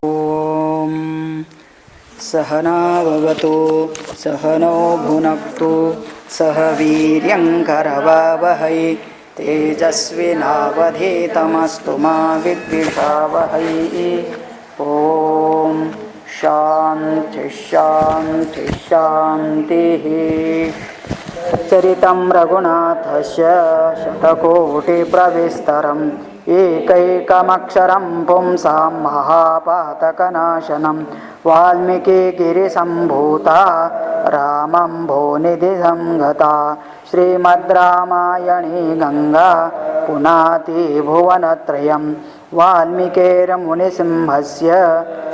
ओम सहना भवतु सहनौ भुनक्तु सह वीर्यंकरवावहै तेजस्विनावधीतमस्तु मा विद्विषावहै। ओम शांति शांति शांतिः। चरितं रघुनाथस्य शतकोटिप्रविस्तरम् एकैकमक्षरं पुंसां महापातकनाशनं वाल्मीकिगिरिसम्भूता रामं भुवनिधिं गता। श्रीमद् रामायणे गंगा पुनाति भुवनत्रयं वाल्मीकिर्मुनिसिंहस्य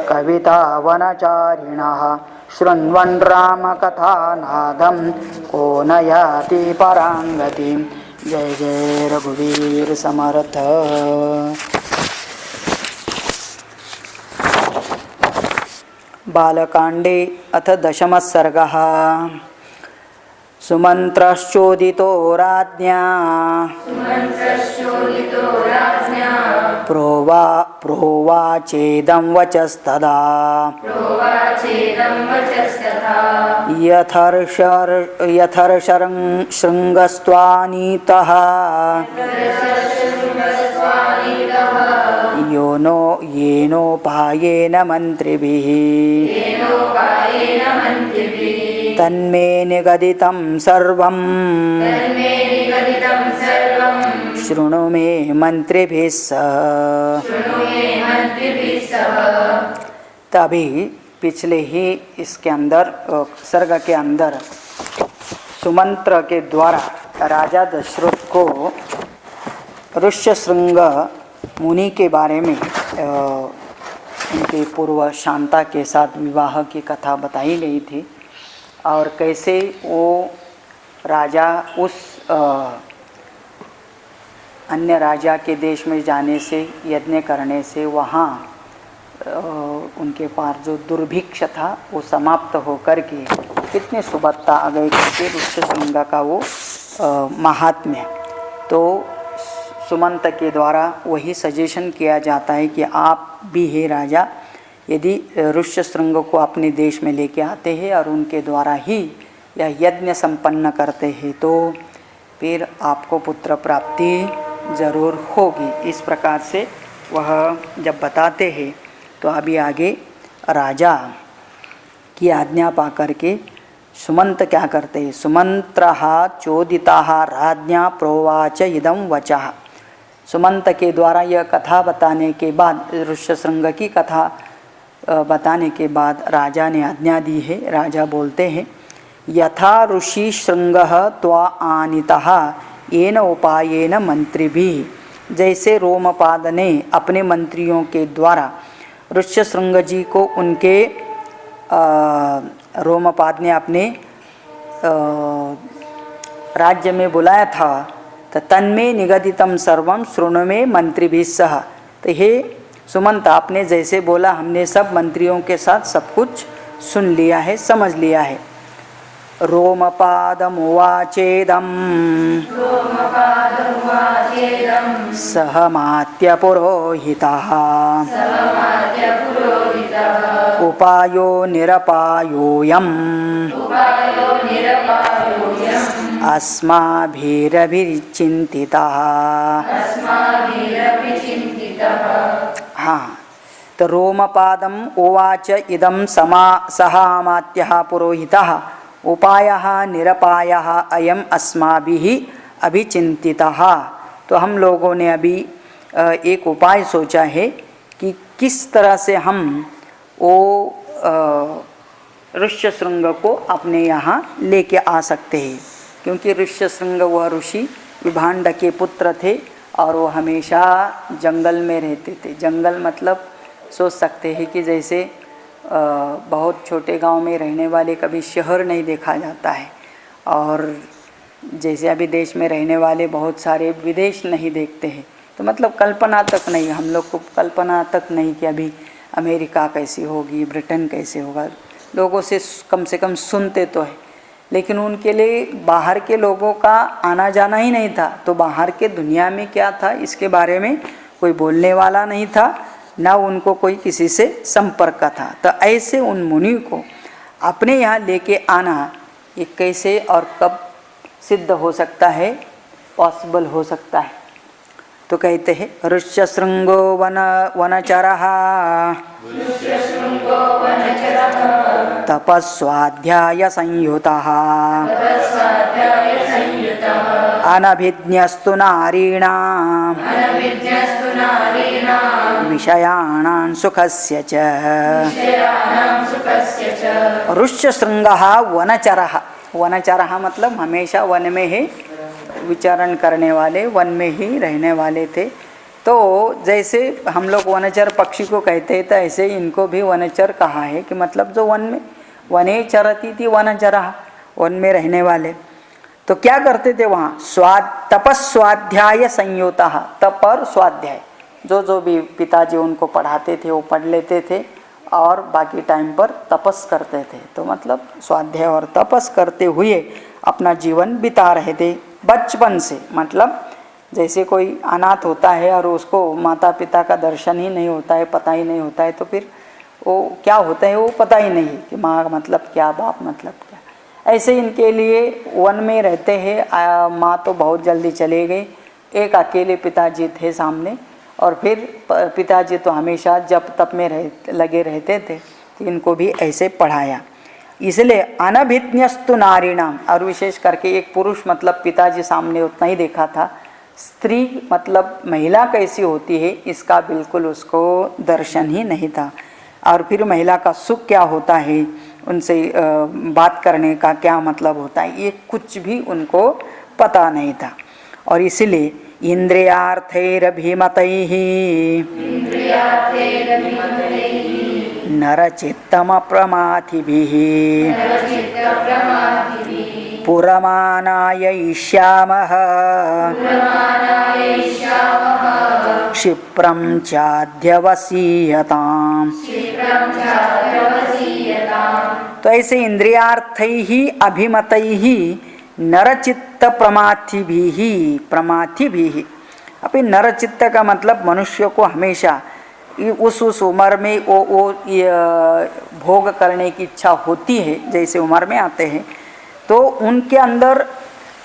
कवितावनचारिणः शृण्वन् रामकथानादं को न याति परां गतिम्। जय जय रघुवीर समर्थ। बालकांडे अथ दशमः सर्गः। सुमन्त्रश्चोदितो राज्ञा प्रोवाचेदं वचस्तदा यथर्षं शृङ्गस्त्वानीतः येनोपायेन मन्त्रिभिः तन्मे निगदितं सर्वं शृणु मे मंत्रिभिः सह। तभी पिछले ही इसके अंदर सर्ग के अंदर सुमंत्र के द्वारा राजा दशरथ को ऋष्यशृंग मुनि के बारे में उनके पूर्व शांता के साथ विवाह की कथा बताई गई थी और कैसे वो राजा उस अन्य राजा के देश में जाने से यज्ञ करने से वहाँ उनके पास जो दुर्भिक्ष था वो समाप्त होकर के कितने सुबत्ता आ गए करके ऋष्यशृंग का वो महात्म्य। तो सुमंत के द्वारा वही सजेशन किया जाता है कि आप भी हे राजा यदि ऋष्यशृंग को अपने देश में लेके आते हैं और उनके द्वारा ही यह यज्ञ संपन्न करते हैं तो फिर आपको पुत्र प्राप्ति जरूर होगी। इस प्रकार से वह जब बताते हैं तो अभी आगे राजा की आज्ञा पा करके सुमंत क्या करते हैं। सुमंत्रः चोदिताः राज्ञा प्रोवाच इदं वचः। सुमंत के द्वारा यह कथा बताने के बाद ऋष्यशृंग की कथा बताने के बाद राजा ने आज्ञा दी है। राजा बोलते हैं यथा ऋषि शृंगः त्वा आनीतः येन उपायेन मंत्रिभिः। जैसे रोमपाद ने अपने मंत्रियों के द्वारा ऋष्यशृंग जी को उनके रोमपाद ने अपने राज्य में बुलाया था तो तन्मे निगदितं सर्वं शृणु मे मंत्रिभिः सह। तो हे सुमंत आपने जैसे बोला हमने सब मंत्रियों के साथ सब कुछ सुन लिया है समझ लिया है। रोमपादमुवाचेदं सहमात्य पुरोहितः उपायो निरपायोऽयम् अस्माभिरभिचिन्तितः। हाँ तो रोमपादम् उवाच इदं सहामात्यः पुरोहितः उपायः निरपायः अयम् अस्माभिः अभिचिन्तितः। तो हम लोगों ने अभी एक उपाय सोचा है कि किस तरह से हम वो ऋष्यशृंग को अपने यहाँ लेके आ सकते हैं। क्योंकि ऋष्यशृंग वह ऋषि विभांड के पुत्र थे और वो हमेशा जंगल में रहते थे। जंगल मतलब सोच सकते हैं कि जैसे बहुत छोटे गांव में रहने वाले कभी शहर नहीं देखा जाता है और जैसे अभी देश में रहने वाले बहुत सारे विदेश नहीं देखते हैं। तो मतलब कल्पना तक नहीं, हम लोग को कल्पना तक नहीं कि अभी अमेरिका कैसी होगी, ब्रिटेन कैसे होगा। लोगों से कम सुनते तो है, लेकिन उनके लिए बाहर के लोगों का आना जाना ही नहीं था। तो बाहर के दुनिया में क्या था इसके बारे में कोई बोलने वाला नहीं था न उनको कोई किसी से संपर्क था। तो ऐसे उन मुनि को अपने यहाँ लेके आना ये कैसे और कब सिद्ध हो सकता है, पॉसिबल हो सकता है? तो कहते हैं ऋष्यशृंगो वनचरः तपस्वाध्याय संयुतः अनभिज्ञस्तु नारीणां विषयाणां सुखस्य च। ऋष्यशृंगः वनचरः, वनचरः मतलब हमेशा वन में ही विचरण करने वाले, वन में ही रहने वाले थे। तो जैसे हम लोग वनचर पक्षी को कहते हैं, तो ऐसे इनको भी वनचर कहा है कि मतलब जो वन में, वने चरती थी वनचरः, वन में रहने वाले। तो क्या करते थे वहाँ? तपस्वाध्याय संयुतः, तप और स्वाध्याय, जो भी पिताजी उनको पढ़ाते थे वो पढ़ लेते थे और बाकी टाइम पर तपस करते थे। तो मतलब स्वाध्याय और तपस करते हुए अपना जीवन बिता रहे थे बचपन से। मतलब जैसे कोई अनाथ होता है और उसको माता पिता का दर्शन ही नहीं होता है, पता ही नहीं होता है, तो फिर वो क्या होता है वो पता ही नहीं कि माँ मतलब क्या, बाप मतलब क्या। ऐसे इनके लिए वन में रहते हैं। माँ तो बहुत जल्दी चले गई, एक अकेले पिताजी थे सामने, और फिर पिताजी तो हमेशा जप तप में लगे रहते थे, तो इनको भी ऐसे पढ़ाया। इसलिए अनभिज्ञस्तु नारीणाम, और विशेष करके एक पुरुष मतलब पिताजी सामने उतना ही देखा था, स्त्री मतलब महिला कैसी होती है इसका बिल्कुल उसको दर्शन ही नहीं था। और फिर महिला का सुख क्या होता है, उनसे बात करने का क्या मतलब होता है, ये कुछ भी उनको पता नहीं था। और इसलिए इंद्रियार्थैरभिमतैः नरचित्तमप्रमाथिभिः पुरमानाययिष्यामः क्षिप्रं चाध्यवसीयताम्। तो ऐसे इंद्रियार्थैः अभिमतैः नरचित्त प्रमाथिभिः। अभी नरचित्त का मतलब मनुष्य को हमेशा उस उम्र में वो भोग करने की इच्छा होती है। जैसे उम्र में आते हैं तो उनके अंदर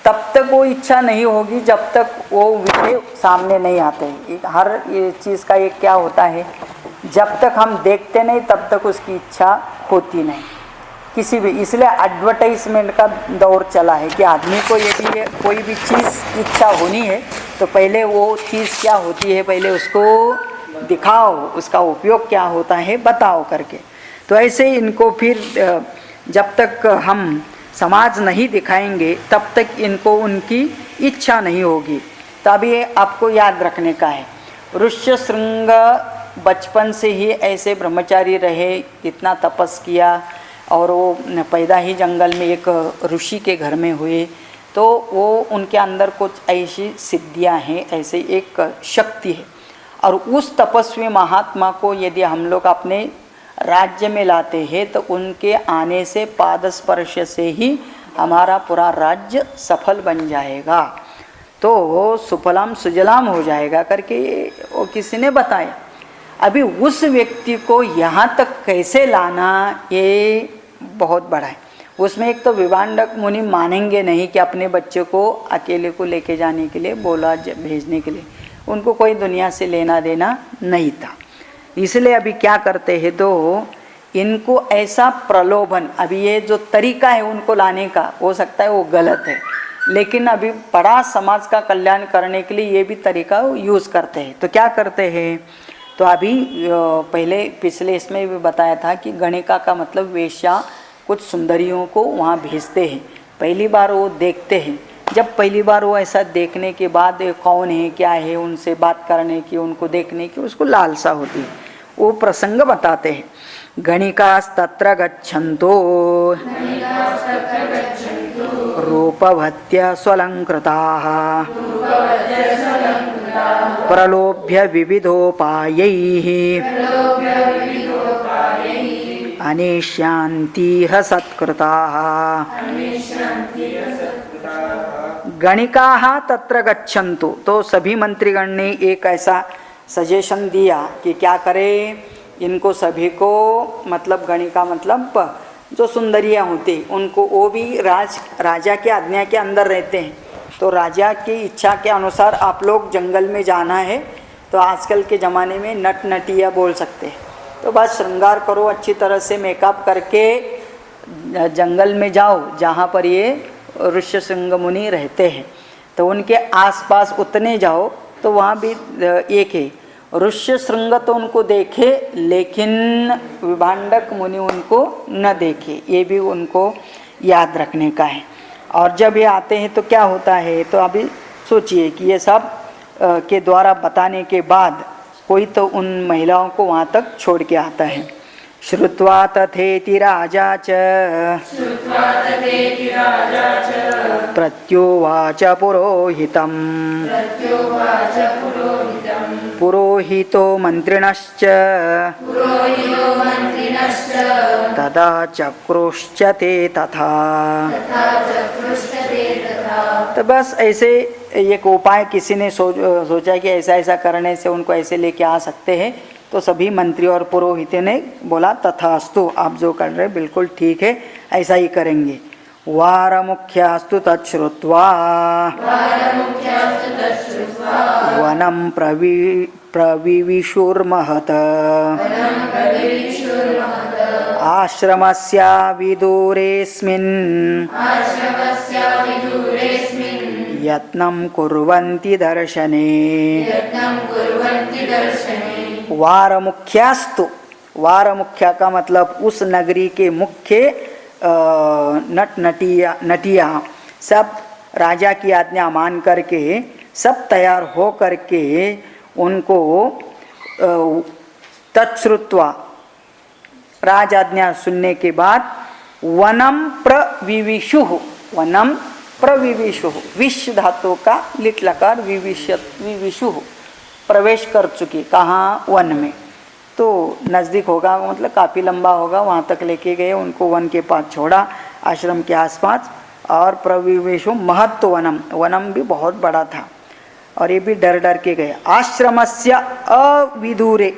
तब तक वो इच्छा नहीं होगी जब तक वो विषय सामने नहीं आते। हर ये चीज़ का एक क्या होता है, जब तक हम देखते नहीं तब तक उसकी इच्छा होती नहीं किसी भी। इसलिए एडवर्टाइजमेंट का दौर चला है कि आदमी को यदि कोई भी चीज़ इच्छा होनी है तो पहले वो चीज़ क्या होती है पहले उसको दिखाओ, उसका उपयोग क्या होता है बताओ करके। तो ऐसे इनको फिर जब तक हम समाज नहीं दिखाएंगे तब तक इनको उनकी इच्छा नहीं होगी। तो अभी आपको याद रखने का है, ऋष्यशृंग बचपन से ही ऐसे ब्रह्मचारी रहे, इतना तपस किया, और वो पैदा ही जंगल में एक ऋषि के घर में हुए। तो वो उनके अंदर कुछ ऐसी सिद्धियां हैं, ऐसे एक शक्ति है। और उस तपस्वी महात्मा को यदि हम लोग अपने राज्य में लाते हैं तो उनके आने से पादस्पर्श से ही हमारा पूरा राज्य सफल बन जाएगा, तो सुफलाम सुजलाम हो जाएगा करके वो किसी ने बताया। अभी उस व्यक्ति को यहाँ तक कैसे लाना ये बहुत बड़ा है। उसमें एक तो विभांडक मुनि मानेंगे नहीं कि अपने बच्चे को अकेले को लेके जाने के लिए बोला, भेजने के लिए उनको कोई दुनिया से लेना देना नहीं था। इसलिए अभी क्या करते हैं तो इनको ऐसा प्रलोभन, अभी ये जो तरीका है उनको लाने का हो सकता है वो गलत है, लेकिन अभी बड़ा समाज का कल्याण करने के लिए ये भी तरीका यूज़ करते हैं। तो क्या करते हैं, तो अभी पहले पिछले इसमें भी बताया था कि गणिका का मतलब वेश्या कुछ सुंदरियों को वहाँ भेजते हैं। पहली बार वो देखते हैं, जब पहली बार वो ऐसा देखने के बाद कौन है क्या है उनसे बात करने की, उनको देखने की उसको लालसा होती है। वो प्रसंग बताते हैं, गणिकास्तत्र गच्छन्तो रूपवत्य स्वलंकृताः प्रलोभ्य विविधोपायैः अनिष्यान्तिह सत्कृताः। गणिकाः तत्र गच्छन्तु, तो सभी मंत्रीगण ने एक ऐसा सजेशन दिया कि क्या करें, इनको सभी को, मतलब गणिका मतलब जो सुंदरियाँ होती उनको, वो भी राजा के आज्ञा के अंदर रहते हैं, तो राजा की इच्छा के अनुसार आप लोग जंगल में जाना है, तो आजकल के ज़माने में नट नटिया बोल सकते हैं, तो बस श्रृंगार करो अच्छी तरह से, मेकअप करके जंगल में जाओ जहाँ पर ये ऋष्यशृंग मुनि रहते हैं, तो उनके आसपास उतने जाओ, तो वहाँ भी एक है ऋष्यशृंग, तो उनको देखे लेकिन विभांडक मुनि उनको न देखे, ये भी उनको याद रखने का है। और जब ये आते हैं तो क्या होता है, तो अभी सोचिए कि ये सब के द्वारा बताने के बाद कोई तो उन महिलाओं को वहाँ तक छोड़ के आता है। श्रुत्वा तथेति राजा च प्रत्युवाच पुरोहितम् पुरोहितो मंत्रिणश्च तदा चक्रुश्च ते तथा। तो बस ऐसे एक उपाय किसी ने सोचा कि ऐसा ऐसा करने से उनको ऐसे लेके आ सकते हैं, तो सभी मंत्री और पुरोहित ने बोला तथास्तु, आप जो कर रहे बिल्कुल ठीक है, ऐसा ही करेंगे। वार मुख्यास्तु तच्छ्रुत्वा वनं प्रविविशुर्महत आश्रमस्य विदूरेऽस्मिन् यत्नं कुर्वन्ति दर्शने। वार मुख्यास्तु, वार मुख्या का मतलब उस नगरी के मुख्य नट नटिया सब राजा की आज्ञा मान करके सब तैयार हो करके उनको तच्छ्रुत्वा राज आज्ञा सुनने के बाद वनम प्रविविशुः, वनम प्रविविशुः, विश धातु का लिट लकार विविशुः, प्रवेश कर चुकी, कहाँ, वन में, तो नज़दीक होगा मतलब काफ़ी लंबा होगा, वहाँ तक लेके गए, उनको वन के पास छोड़ा आश्रम के आसपास, और प्रविवेशु महत्व वनम, वनम भी बहुत बड़ा था, और ये भी डर डर के गए। आश्रमस्य अविदूरे,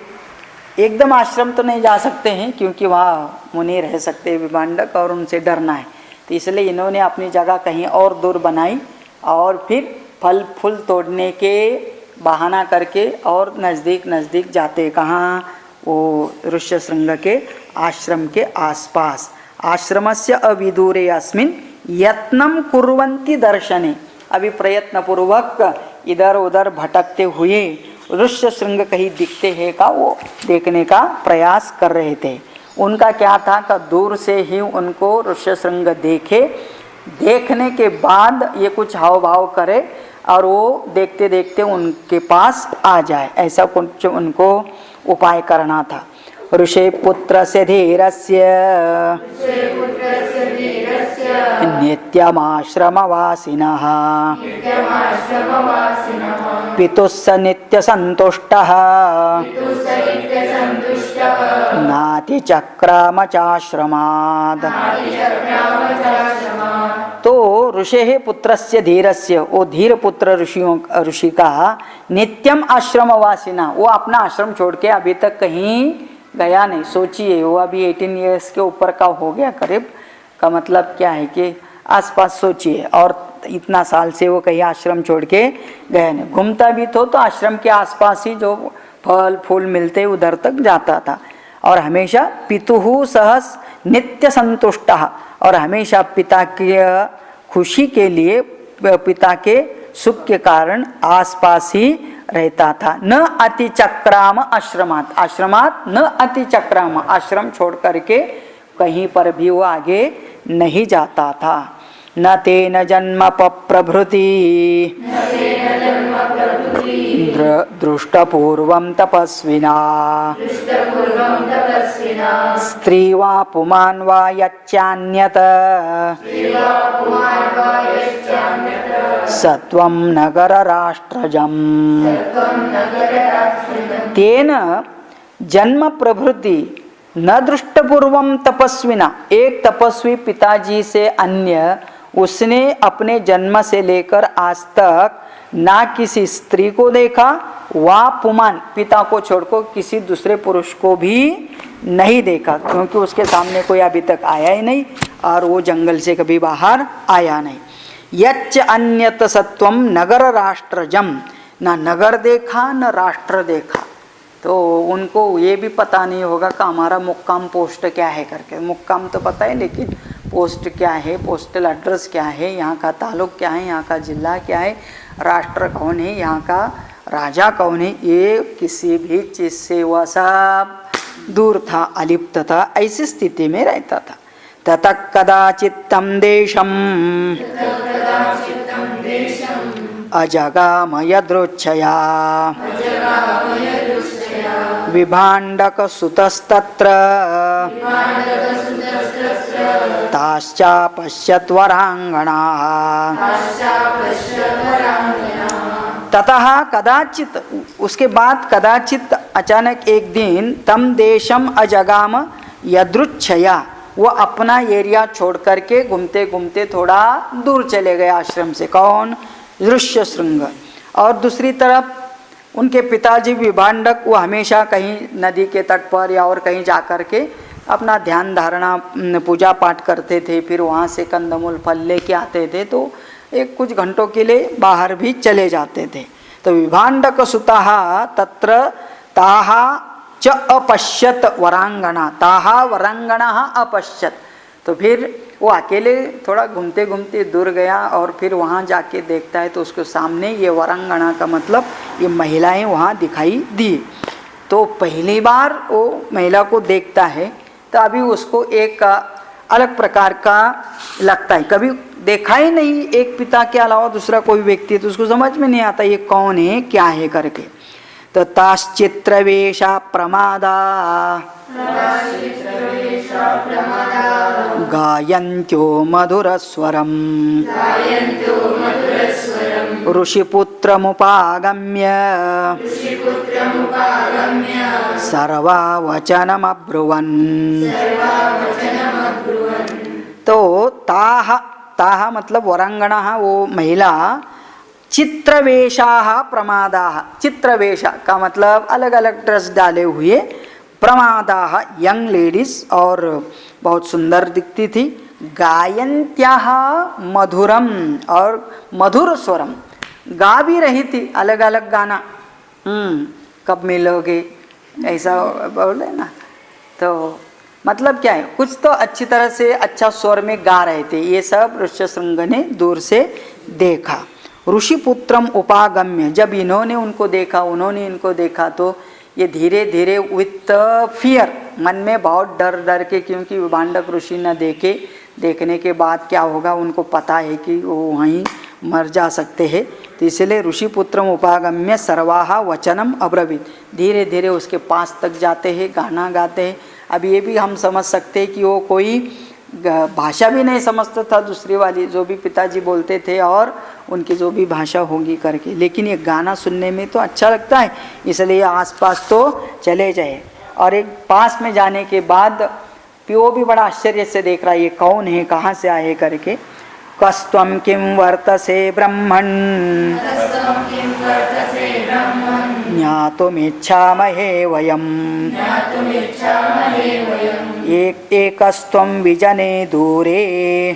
एकदम आश्रम तो नहीं जा सकते हैं क्योंकि वहाँ मुनि रह सकते हैं विभांडक, और उनसे डरना है, तो इसलिए इन्होंने अपनी जगह कहीं और दूर बनाई, और फिर फल फूल तोड़ने के बहाना करके और नज़दीक नज़दीक जाते, कहाँ, वो ऋष्यशृंग के आश्रम के आसपास। आश्रमस्य अविदूरे अस्मिन् यत्नं कुर्वन्ति दर्शने, अभी प्रयत्न पूर्वक इधर उधर भटकते हुए ऋष्यशृंग कहीं दिखते हैं का वो देखने का प्रयास कर रहे थे। उनका क्या था कि दूर से ही उनको ऋष्यशृंग देखे, देखने के बाद ये कुछ हाव भाव करे और वो देखते देखते उनके पास आ जाए, ऐसा कुछ उनको उपाय करना था। ऋषि पुत्रस्य धीरस्य नित्यमाश्रमवासिनः पितुस्स नित्यसन्तुष्टः नातिचक्रामचाश्रमात्। तो ऋषेः पुत्रस्य धीरस्य, वो धीर पुत्र ऋषि का नित्यम आश्रमवासिना, वो अपना आश्रम छोड़ के अभी तक कहीं गया नहीं। सोचिए वो अभी 18 ईयर्स के ऊपर का हो गया करीब, का मतलब क्या है कि आसपास सोचिए, और इतना साल से वो कहीं आश्रम छोड़ के गया नहीं। घूमता भी तो आश्रम के आसपास ही जो फल फूल मिलते उधर तक जाता था, और हमेशा पितुः सहस नित्य संतुष्टः, और हमेशा पिता की खुशी के लिए, पिता के सुख के कारण आसपास ही रहता था। न अतिचक्राम आश्रमात, आश्रमात न अतिचक्राम, आश्रम छोड़ करके कहीं पर भी वो आगे नहीं जाता था। न तेन जन्म प्रभृति दृष्टपूर्वं तपस्विना स्त्री वा पुमान् वा यच्चान्यत सत्वं नगर राष्ट्रजम्। तेन जन्म प्रभृति न दृष्टपूर्वम तपस्विना, एक तपस्वी पिताजी से अन्य उसने अपने जन्म से लेकर आज तक ना किसी स्त्री को देखा, वा पुमान पिता को छोड़कर किसी दूसरे पुरुष को भी नहीं देखा, क्योंकि उसके सामने कोई अभी तक आया ही नहीं और वो जंगल से कभी बाहर आया नहीं। यच्च अन्यत सत्वम नगर राष्ट्रजम, ना नगर देखा न राष्ट्र देखा, तो उनको ये भी पता नहीं होगा कि हमारा मुक्काम पोस्ट क्या है करके। मुक्काम तो पता है लेकिन पोस्ट क्या है, पोस्टल एड्रेस क्या है, यहाँ का तालुक क्या है, यहाँ का जिला क्या है, राष्ट्र कौन है, यहाँ का राजा कौन है, ये किसी भी चीज़ से वह सब दूर था, अलिप्त था, ऐसी स्थिति में रहता था। ततः कदाचित्तं देशम अजगाम यदृच्छया विभाण्डक सुतस्तत्र ताश्चापश्यत् वरांगणाः। ततः कदाचित, उसके बाद कदाचित अचानक एक दिन, तम देशम अजगाम यदृच्छया, वो अपना एरिया छोड़ करके घूमते घूमते थोड़ा दूर चले गए आश्रम से। कौन? ऋष्यशृंग। और दूसरी तरफ उनके पिताजी विभांडक, वो हमेशा कहीं नदी के तट पर या और कहीं जा कर के अपना ध्यान धारणा पूजा पाठ करते थे, फिर वहाँ से कंदमूल फल लेके आते थे, तो एक कुछ घंटों के लिए बाहर भी चले जाते थे। तो विभांडक सुतः तत्र ताहा च अपश्यत वरांगना, ताहा वरांगना अपश्यत, तो फिर वो अकेले थोड़ा घूमते घूमते दूर गया और फिर वहाँ जाके देखता है तो उसके सामने ये वरांगना का मतलब ये महिलाएं वहाँ दिखाई दी। तो पहली बार वो महिला को देखता है तो अभी उसको एक अलग प्रकार का लगता है, कभी देखा ही नहीं एक पिता के अलावा दूसरा कोई व्यक्ति, तो उसको समझ में नहीं आता ये कौन है क्या है करके। तो ताश्चित्रवेशा प्रमादा गायन्त्यो मधुरस्वरम ऋषिपुत्रमुपागम्य सर्ववचनमब्रुवन्। तो ताहा, ताहा मतलब वरांगना, वो महिला, चित्रवेशाः प्रमादाः, चित्रवेशा का मतलब अलग अलग ड्रेस डाले हुए, प्रमादाः यंग लेडीज और बहुत सुंदर दिखती थी, गायन्त्याः मधुरम और मधुर स्वरम, गा भी रही थी अलग अलग गाना, कब मिलोगे ऐसा बोले ना, तो मतलब क्या है, कुछ तो अच्छी तरह से अच्छा स्वर में गा रहे थे। ये सब ऋष्यशृंग ने दूर से देखा। ऋषिपुत्रम उपागम्य, जब इन्होंने उनको देखा, उन्होंने इनको देखा, तो ये धीरे धीरे विथ फियर, मन में बहुत डर डर के, क्योंकि विभांडक ऋषि न देखे, देखने के बाद क्या होगा उनको पता है कि वो वहीं मर जा सकते हैं, तो इसलिए ऋषिपुत्रम उपागम्य सर्वाहा वचनम अब्रवीत, धीरे धीरे उसके पास तक जाते हैं, गाना गाते हैं। अब ये भी हम समझ सकते हैं कि वो कोई भाषा भी नहीं समझता था दूसरी वाली, जो भी पिताजी बोलते थे और उनकी जो भी भाषा होगी करके, लेकिन ये गाना सुनने में तो अच्छा लगता है, इसलिए आसपास तो चले जाए। और एक पास में जाने के बाद वो भी बड़ा आश्चर्य से देख रहा है ये कौन है, कहाँ से आए करके। कस्त्वं किं वर्तसे ब्रह्मन् ज्ञातुमिच्छामहे वयम् एकस्त्वं विजने दूरे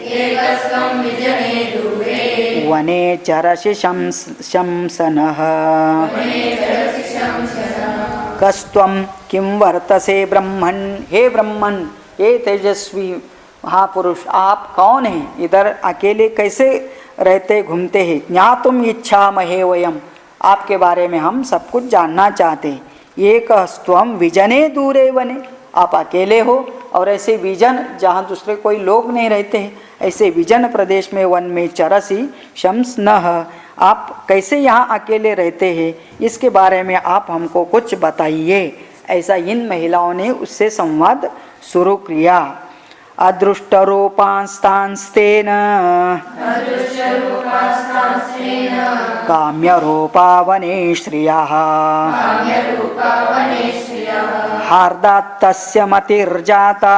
वने चरसि शंसनः। कस्त्वं किं वर्तसे ब्रह्मन्, हे ब्रह्मन्, हे तेजस्वी महापुरुष, आप कौन हैं, इधर अकेले कैसे रहते घूमते हैं। ज्ञातुम इच्छामहे वयम, आपके बारे में हम सब कुछ जानना चाहते हैं। एकस्त्वं विजने दूरे वने, आप अकेले हो और ऐसे विजन जहाँ दूसरे कोई लोग नहीं रहते हैं, ऐसे विजन प्रदेश में वन में चरसी शंसनः, आप कैसे यहाँ अकेले रहते हैं, इसके बारे में आप हमको कुछ बताइए। ऐसा इन महिलाओं ने उससे संवाद शुरू किया। अदृष्टरूपांस्तांस्तेन काम्यरूपावने श्रियः हार्दात्तस्य मतिर्जाता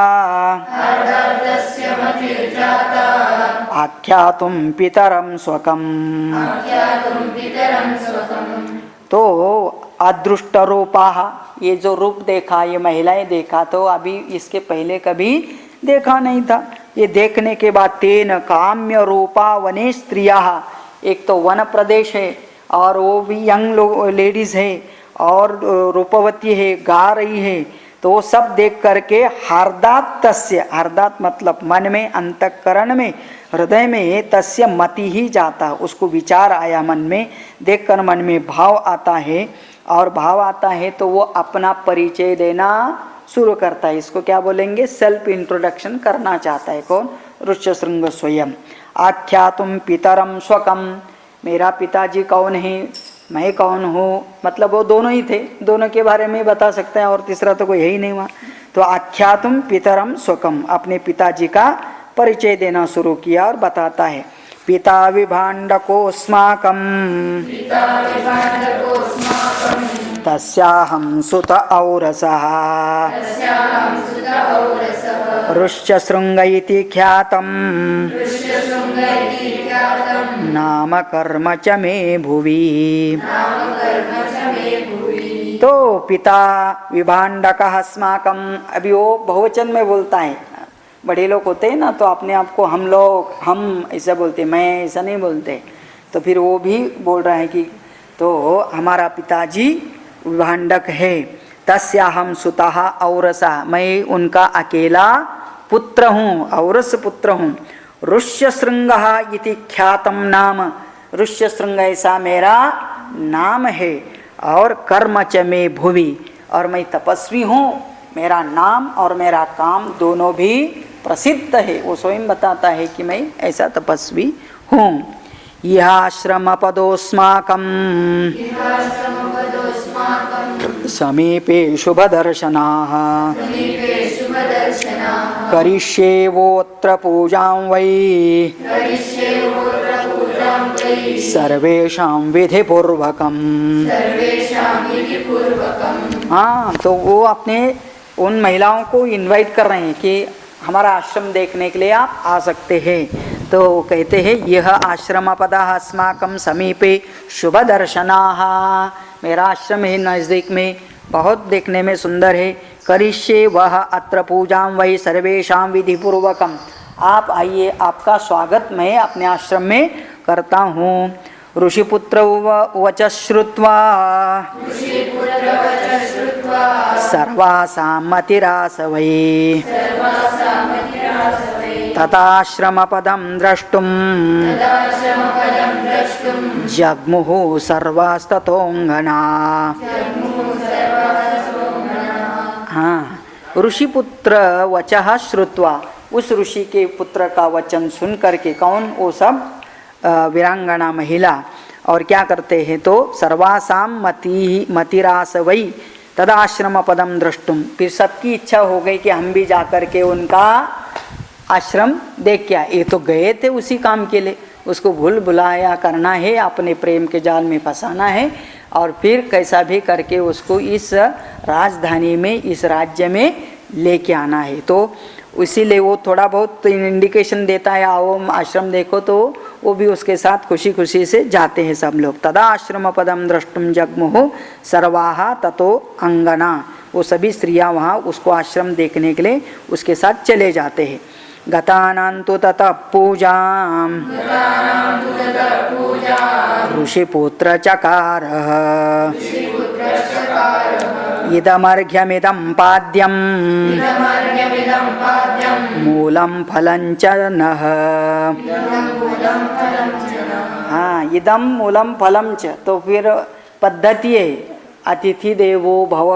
आख्यातुम पितरम स्वकम। तो अदृष्ट रूपाः, ये जो रूप देखा, ये महिलाएं देखा, तो अभी इसके पहले कभी देखा नहीं था। ये देखने के बाद तेन काम्य रूपा वने स्त्रियाः, एक तो वन प्रदेश है और वो भी यंग लेडीज है और रूपवती है, गा रही है, तो वो सब देख करके हार्दात तस्य, हार्दात मतलब मन में, अंतःकरण में, हृदय में, तस्य मति ही जाता, उसको विचार आया मन में, देखकर मन में भाव आता है, और भाव आता है तो वो अपना परिचय देना शुरू करता है। इसको क्या बोलेंगे? सेल्फ इंट्रोडक्शन करना चाहता है। कौन? ऋष्यशृंग स्वयं। आख्यातुम पितरम स्वकम, मेरा पिताजी कौन है, मैं कौन हूँ, मतलब वो दोनों ही थे, दोनों के बारे में बता सकते हैं, और तीसरा तो कोई है ही नहीं वहाँ। तो आख्यातुम पितरम स्वकम, अपने पिताजी का परिचय देना शुरू किया और बताता है। पिता विभाण्डकोऽस्माकं तस्याहं सुत औरसः ऋष्यशृंग इति ख्यातं नाम कर्म च मे भुवि। तो पिता विभाण्डकः अस्माकं, अभी वो बहुवचन में बोलता है। बड़े लोग होते हैं ना, तो अपने आप को हम लोग, हम ऐसा बोलते, मैं ऐसा नहीं बोलते। तो फिर वो भी बोल रहा है कि तो हमारा पिताजी विभाण्डक है। तस्याहं सुतः औरसः, मैं उनका अकेला पुत्र हूँ, औरस पुत्र हूँ। ऋष्यशृंगः इति ख्यातम नाम, ऋष्यशृंग ऐसा मेरा नाम है। और कर्म च मे भुवि, और मैं तपस्वी हूँ, मेरा नाम और मेरा काम दोनों भी प्रसिद्ध है। वो स्वयं बताता है कि मैं ऐसा तपस्वी हूँ। यह आश्रम पदोस्माकं समीपे शुभ दर्शनाः करिष्ये वोत्र पूजां वै सर्वेषां विधिपूर्वकम्। हाँ, तो वो अपने उन महिलाओं को इनवाइट कर रहे हैं कि हमारा आश्रम देखने के लिए आप आ सकते हैं। तो कहते हैं यह आश्रम पदः अस्माकं समीपे शुभ दर्शनाः, मेरा आश्रम है नज़दीक में, बहुत देखने में सुंदर है। करिष्ये वह अत्र पूजां वै सर्वेषां विधिपूर्वकम्, आप आइए, आपका स्वागत मैं अपने आश्रम में करता हूँ। ऋषिपुत्र वच श्रुत्वा सर्वासां मतिरासवै तथाश्रमपदं द्रष्टुं जग्मुः सर्वास्ततोऽङ्गना। हाँ, ऋषिपुत्र वचः श्रुत्वा, उस ऋषि के पुत्र का वचन सुन करके, कौन? वो सब वीरांगना महिला, और क्या करते हैं तो सर्वासां मतिरासवै तदाश्रम पदम द्रष्टुम, फिर सबकी इच्छा हो गई कि हम भी जाकर के उनका आश्रम देख के आए। ये तो गए थे उसी काम के लिए, उसको भूल भुलाया करना है, अपने प्रेम के जाल में फंसाना है, और फिर कैसा भी करके उसको इस राजधानी में, इस राज्य में लेके आना है। तो इसीलिए वो थोड़ा बहुत इंडिकेशन देता है, आओ आश्रम देखो, तो वो भी उसके साथ खुशी खुशी से जाते हैं सब लोग। तदा आश्रम पदम द्रष्टुम जग्मुः सर्वाः ततो अंगना, वो सभी स्त्रियां वहाँ उसको आश्रम देखने के लिए उसके साथ चले जाते हैं। गतानां तु ततः पूजां ऋषिपुत्र चकारः इदमर्घ्यमिदं पाद्यं मूलं फलं च नः। हाँ, इदम मूलम फलम च, तो फिर पद्धति है अतिथि देवो भव,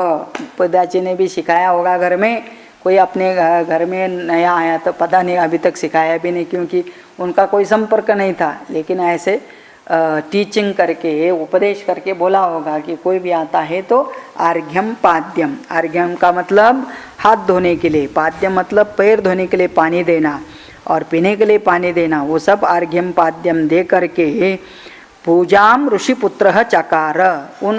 पिताजी ने भी सिखाया होगा घर में, कोई अपने घर में नया आया तो पता नहीं, अभी तक सिखाया भी नहीं, क्योंकि उनका कोई संपर्क नहीं था, लेकिन ऐसे टीचिंग करके, उपदेश करके बोला होगा कि कोई भी आता है तो अर्घ्यम पाद्यम, अर्घ्यम का मतलब हाथ धोने के लिए, पाद्यम मतलब पैर धोने के लिए पानी देना और पीने के लिए पानी देना, वो सब अर्घ्यम पाद्यम दे करके पूजाम ऋषिपुत्र चकार, उन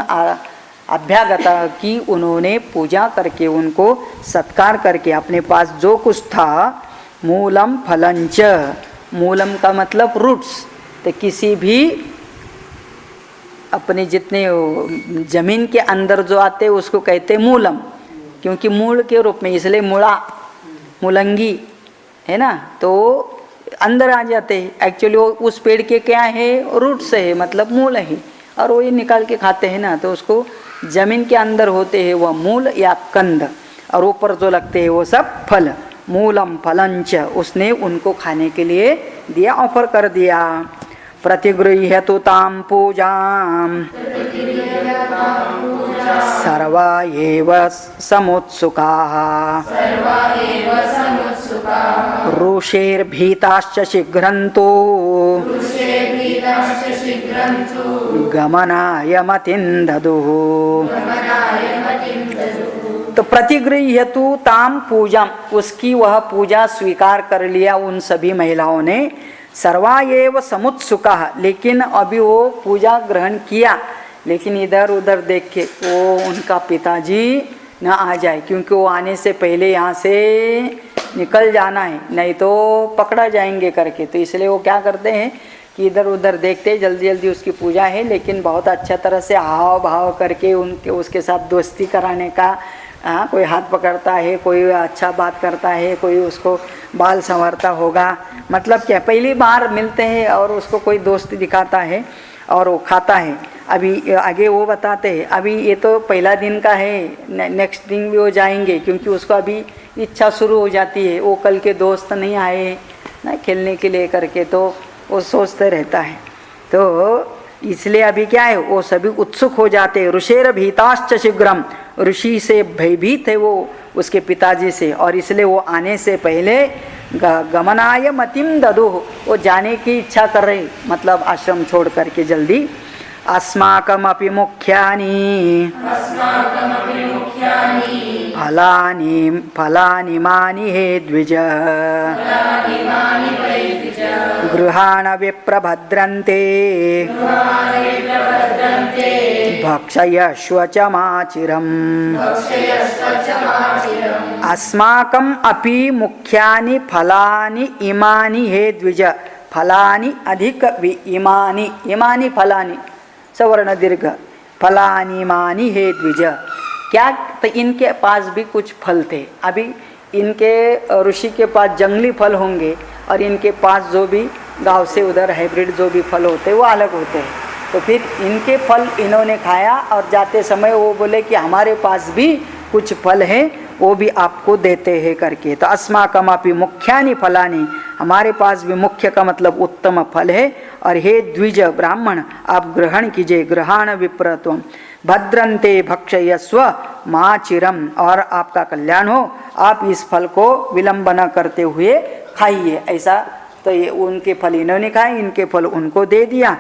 अभ्यागता की उन्होंने पूजा करके, उनको सत्कार करके, अपने पास जो कुछ था, मूलम फलंच, मूलम का मतलब रूट्स। तो किसी भी अपने जितने जमीन के अंदर जो आते उसको कहते मूलम, क्योंकि मूल के रूप में, इसलिए मूला, मुलंगी है ना, तो अंदर आ जाते हैं। एक्चुअली वो उस पेड़ के क्या है, रूट्स है, मतलब मूल है, और वो ये निकाल के खाते हैं ना, तो उसको जमीन के अंदर होते हैं वह मूल या कंद, और ऊपर जो लगते हैं वो सब फल। मूलम फलंच, उसने उनको खाने के लिए दिया, ऑफर कर दिया। प्रतिगृह्यतु तां पूजां सर्वा एव समुत्सुकाः ऋषिर्भीताश्च शीघ्रन्तु गमनाय मतिं ददुः। तो प्रतिगृह्यतु ताम पूजा, उसकी वह पूजा स्वीकार कर लिया उन सभी महिलाओं ने। सर्वा एव समुत्सुका, लेकिन अभी वो पूजा ग्रहण किया, लेकिन इधर उधर देख के वो उनका पिताजी न आ जाए, क्योंकि वो आने से पहले यहाँ से निकल जाना है, नहीं तो पकड़ा जाएंगे करके। तो इसलिए वो क्या करते हैं कि इधर उधर देखते, जल्दी जल्दी उसकी पूजा है, लेकिन बहुत अच्छा तरह से हाव भाव करके उनके उसके साथ दोस्ती कराने का। कोई हाथ पकड़ता है, कोई अच्छा बात करता है, कोई उसको बाल संवारता होगा, मतलब क्या, पहली बार मिलते हैं और उसको कोई दोस्ती दिखाता है और वो खाता है। अभी आगे वो बताते हैं, अभी ये तो पहला दिन का है, नेक्स्ट दिन भी वो जाएंगे, क्योंकि उसको अभी इच्छा शुरू हो जाती है, वो कल के दोस्त नहीं आए ना खेलने के लिए करके, तो वो सोचते रहता है। तो इसलिए अभी क्या है, वो सभी उत्सुक हो जाते हैं। ऋषेर भीताश्च शीघ्रम, ऋषि से भयभीत है वो उसके पिताजी से, और इसलिए वो आने से पहले गमनाय मतिम ददुः, वो जाने की इच्छा कर रहे, मतलब आश्रम छोड़ करके जल्दी। अस्माकमपि मुख्यानि फलानि मानि हे द्विज गृहाण विप्रभद्रन्ते भक्षयस्व च माचिरम्। अस्माकम् अपि मुख्यानि फलानि इमानि हे द्विज, फलानि अधिक इमानि, इमानि फलानि सवर्ण दीर्घ, फलानि इमानि हे द्विज, क्या, तो इनके पास भी कुछ फल थे। अभी इनके ऋषि के पास जंगली फल होंगे, और इनके पास जो भी गांव से उधर हाइब्रिड जो भी फल होते हैं वो अलग होते हैं। तो फिर इनके फल इन्होंने खाया, और जाते समय वो बोले कि हमारे पास भी कुछ फल हैं, वो भी आपको देते हैं करके। तो अस्माकमपि मुख्यानि फलानि, हमारे पास भी मुख्य का मतलब उत्तम फल है। और हे द्विज ब्राह्मण, आप ग्रहण कीजिए, ग्रहाण विप्रत्वम भद्रन्ते भक्षयस्व माचिरम, और आपका कल्याण हो, आप इस फल को विलंब न करते हुए खाइए। ऐसा तो ये उनके फल इन्होंने खाए, इनके फल उनको दे दिया।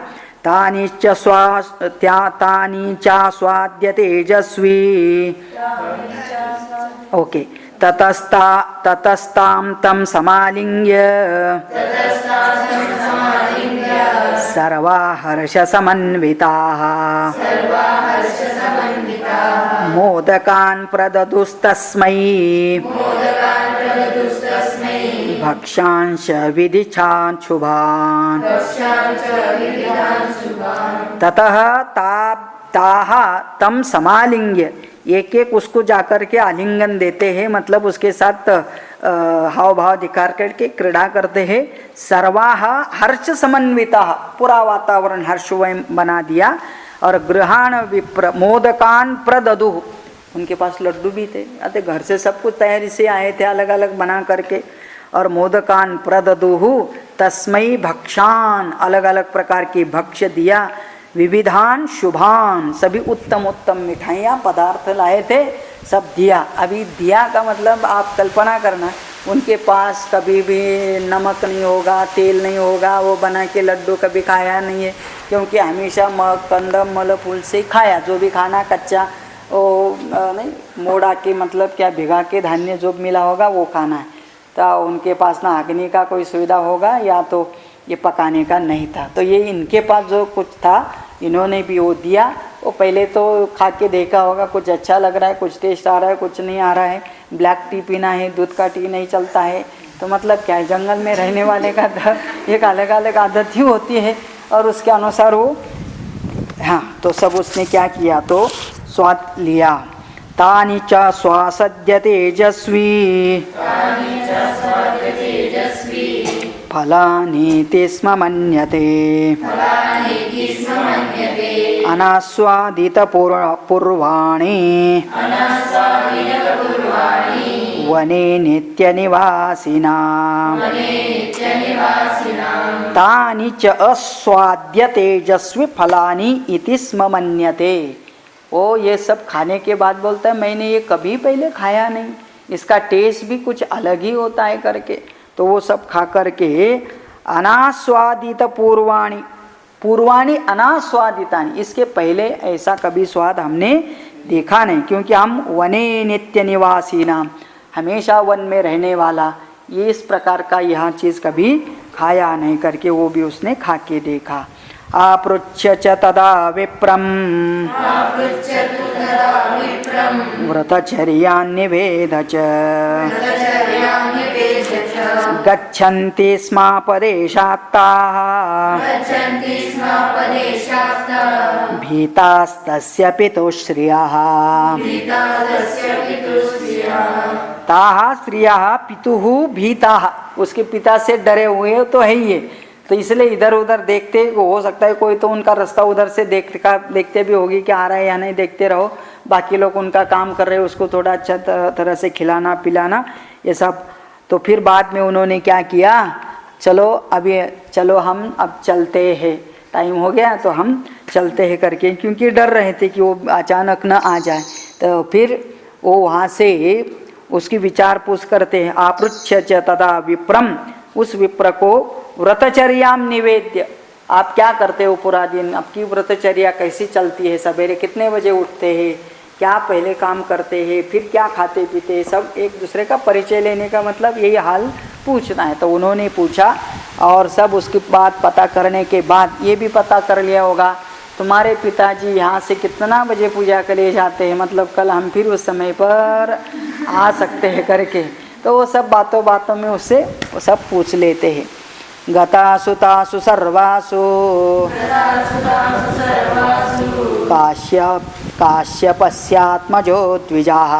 तानि च स्वाद्य तेजस्वी, ओके, ततस्तां तं समालिंग्य सर्वा हर्षसमन्विताः मोदकान् प्रददुस्तस्मै भक्ष्यांश विदिशान् शुभान्। ततः ताः तं समालिंग्य, एक एक उसको जाकर के आलिंगन देते हैं, मतलब उसके साथ हाव भाव दिखा करके क्रीड़ा करते हैं। सर्वाः हर्ष समन्विता, पूरा वातावरण हर्षमय बना दिया। और गृहाण विप्र मोदकान प्रददुः, उनके पास लड्डू भी थे, अतः घर से सब कुछ तैयारी से आए थे अलग अलग बना करके। और मोदकान प्रददुः तस्मै भक्षान, अलग अलग प्रकार की भक्ष्य दिया। विविधान शुभान, सभी उत्तम उत्तम मिठाइयाँ पदार्थ लाए थे, सब दिया। अभी दिया का मतलब आप कल्पना करना, उनके पास कभी भी नमक नहीं होगा, तेल नहीं होगा, वो बना के लड्डू कभी खाया नहीं है, क्योंकि हमेशा कंदम मल फूल से खाया, जो भी खाना कच्चा वो नहीं मोड़ा के मतलब क्या भिगा के धान्य जो मिला होगा वो खाना है। तो उनके पास ना अग्नि का कोई सुविधा होगा या तो ये पकाने का नहीं था, तो ये इनके पास जो कुछ था इन्होंने भी वो दिया। वो पहले तो खा के देखा होगा, कुछ अच्छा लग रहा है, कुछ टेस्ट आ रहा है, कुछ नहीं आ रहा है। ब्लैक टी पीना है, दूध का टी नहीं चलता है, तो मतलब क्या है, जंगल में रहने वाले का एक अलग अलग आदत ही होती है और उसके अनुसार वो, हाँ, तो सब उसने क्या किया, तो स्वाद लिया। तानि च स्वासद्य तेजस्वी फलानीति स्म मन्यते अनास्वादित पूर्वाणि वने नित्यनिवासिना तानि च अस्वाद्य तेजस्वी फलानि इति स्म मन्यते। ओ ये सब खाने के बाद बोलता है मैंने ये कभी पहले खाया नहीं, इसका टेस्ट भी कुछ अलग ही होता है करके। तो वो सब खा करके अनास्वादित पूर्वाणि, पूर्वाणि अनास्वादितानि, इसके पहले ऐसा कभी स्वाद हमने देखा नहीं, क्योंकि हम वने नित्य निवासी नाम, हमेशा वन में रहने वाला, ये इस प्रकार का यह चीज़ कभी खाया नहीं करके वो भी उसने खा के देखा। आपृच्य च तदा विप्रम् व्रतचर्यान्निवेद च गच्छन्ति स्म पदेशात्ताः भीतास्तस्य पितुश्रियः ताः स्त्रियः पितुः भीताः, उसके पिता से डरे हुए तो है ही है, तो इसलिए इधर उधर देखते, हो सकता है कोई तो उनका रास्ता उधर से देखते भी होगी कि आ रहा है या नहीं, देखते रहो, बाकी लोग उनका काम कर रहे हैं, उसको थोड़ा अच्छा तरह से खिलाना पिलाना ये सब। तो फिर बाद में उन्होंने क्या किया, चलो अभी चलो हम अब चलते हैं, टाइम हो गया तो हम चलते हैं करके, क्योंकि डर रहे थे कि वो अचानक न आ जाए। तो फिर वो वहाँ से उसकी विचार पूछ करते हैं। आपृच्य च तदा विप्रम, उस विप्र को व्रतचर्याम निवेद्य, आप क्या करते हो पूरा दिन, आपकी व्रतचर्या कैसी चलती है, सवेरे कितने बजे उठते हैं, क्या पहले काम करते हैं, फिर क्या खाते पीते, सब एक दूसरे का परिचय लेने का मतलब यही हाल पूछना है। तो उन्होंने पूछा और सब उसकी बात पता करने के बाद ये भी पता कर लिया होगा तुम्हारे पिताजी यहाँ से कितना बजे पूजा के लिए जाते हैं, मतलब कल हम फिर उस समय पर आ सकते हैं करके। तो वो सब बातों बातों में उससे वो सब पूछ लेते हैं। गतासु तासु सर्वासु काश्यपस्यात्मजो द्विजाः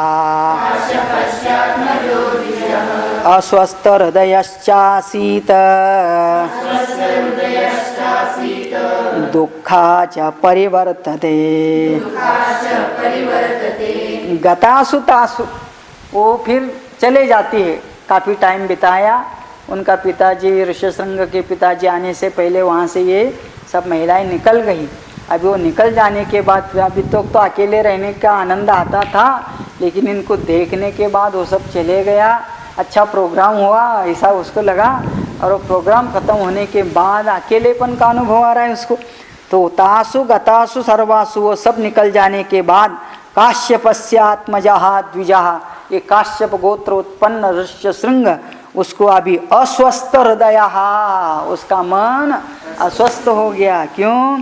अस्वस्थहृदयश्चासीत् दुःखा च परिवर्तते। गतासु तासु, वो फिर चले जाती है, काफ़ी टाइम बिताया, उनका पिताजी ऋष्यशृंग के पिताजी आने से पहले वहाँ से ये सब महिलाएं निकल गई। अभी वो निकल जाने के बाद अभी तो अकेले रहने का आनंद आता था, लेकिन इनको देखने के बाद वो सब चले गया। अच्छा प्रोग्राम हुआ ऐसा उसको लगा, और वो प्रोग्राम ख़त्म होने के बाद अकेलेपन का अनुभव आ रहा है उसको। तो तासु गतासु सर्वासु, वो सब निकल जाने के बाद काश्यपस्यात्मजः द्विजः, ये काश्यप गोत्र उत्पन्न ऋष्यशृंग, उसको अभी अस्वस्थ हृदय, उसका मन अस्वस्थ हो गया। क्यों?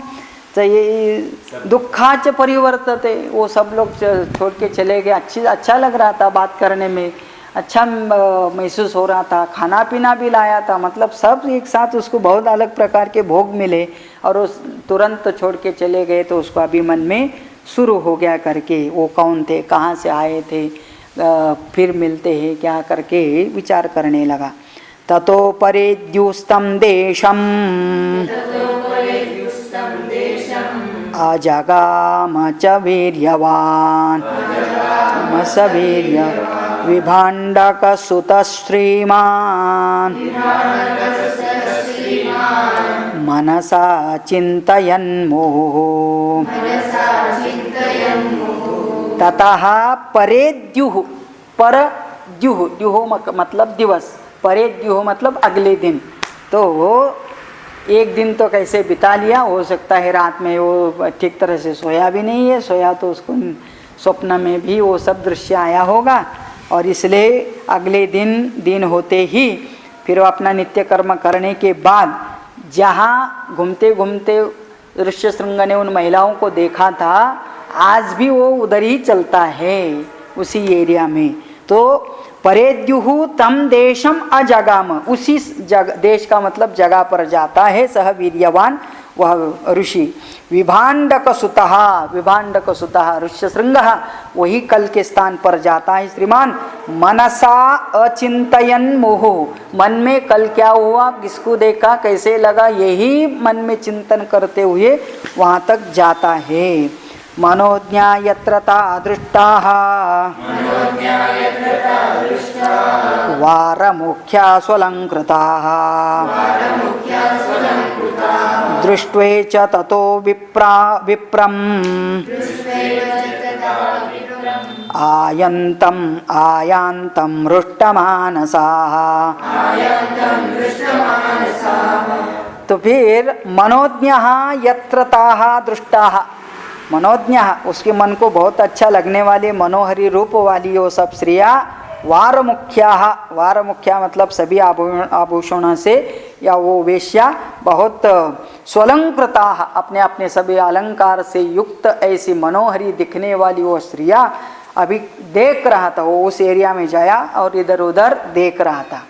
तो ये दुखाच परिवर्तते, वो सब लोग छोड़ के चले गए। अच्छा लग रहा था, बात करने में अच्छा महसूस हो रहा था, खाना पीना भी लाया था, मतलब सब एक साथ उसको बहुत अलग प्रकार के भोग मिले, और उस तुरंत छोड़ के चले गए। तो उसको अभी मन में शुरू हो गया करके वो कौन थे, कहाँ से आए थे, फिर मिलते हैं क्या करके विचार करने लगा। ततो परेद्युस्तं देशम अजगाम च वीर्यवान् वीर्य विभाण्डक सुतश्रीमान् मनसा चिन्तयन् मुहुः। ततः परेद्युः, परद्युः, द्युः मतलब दिवस, परेद्युः मतलब अगले दिन। तो वो एक दिन तो कैसे बिता लिया, हो सकता है रात में वो ठीक तरह से सोया भी नहीं है, सोया तो उसको स्वप्न में भी वो सब दृश्य आया होगा, और इसलिए अगले दिन होते ही फिर वो अपना नित्य कर्म करने के बाद जहाँ घूमते घूमते ऋष्यशृंग ने उन महिलाओं को देखा था, आज भी वो उधर ही चलता है उसी एरिया में। तो परेद्युहु तम देशम अजगाम, उसी देश का मतलब जगह पर जाता है सह वीर्यवान वह ऋषि। विभांडक सुतः, विभांडक सुतः ऋष्यशृंगः, वही कल के स्थान पर जाता है श्रीमान। मनसा अचिंतयन मोह, मन में कल क्या हुआ, किसको देखा, कैसे लगा, यही मन में चिंतन करते हुए वहाँ तक जाता है। मनोज्ञा यत्र ता दृष्टाः वारमुख्या स्वलंकृताः दृष्ट्वे च ततो विप्रम् आयान्तं हृष्टमानसाः। तो फिर मनोज्ञः यत्र ताः दृष्टाः, मनोज्ञः उसके मन को बहुत अच्छा लगने वाले मनोहरी रूप वाली वो सब स्त्रियाँ, वारमुख्या, वारमुख्या मतलब सभी आभूषणों से या वो वेश्या बहुत स्वलंकृता, अपने अपने सभी अलंकार से युक्त ऐसी मनोहरी दिखने वाली वो स्त्रियाँ अभी देख रहा था। वो उस एरिया में जाया और इधर उधर देख रहा था।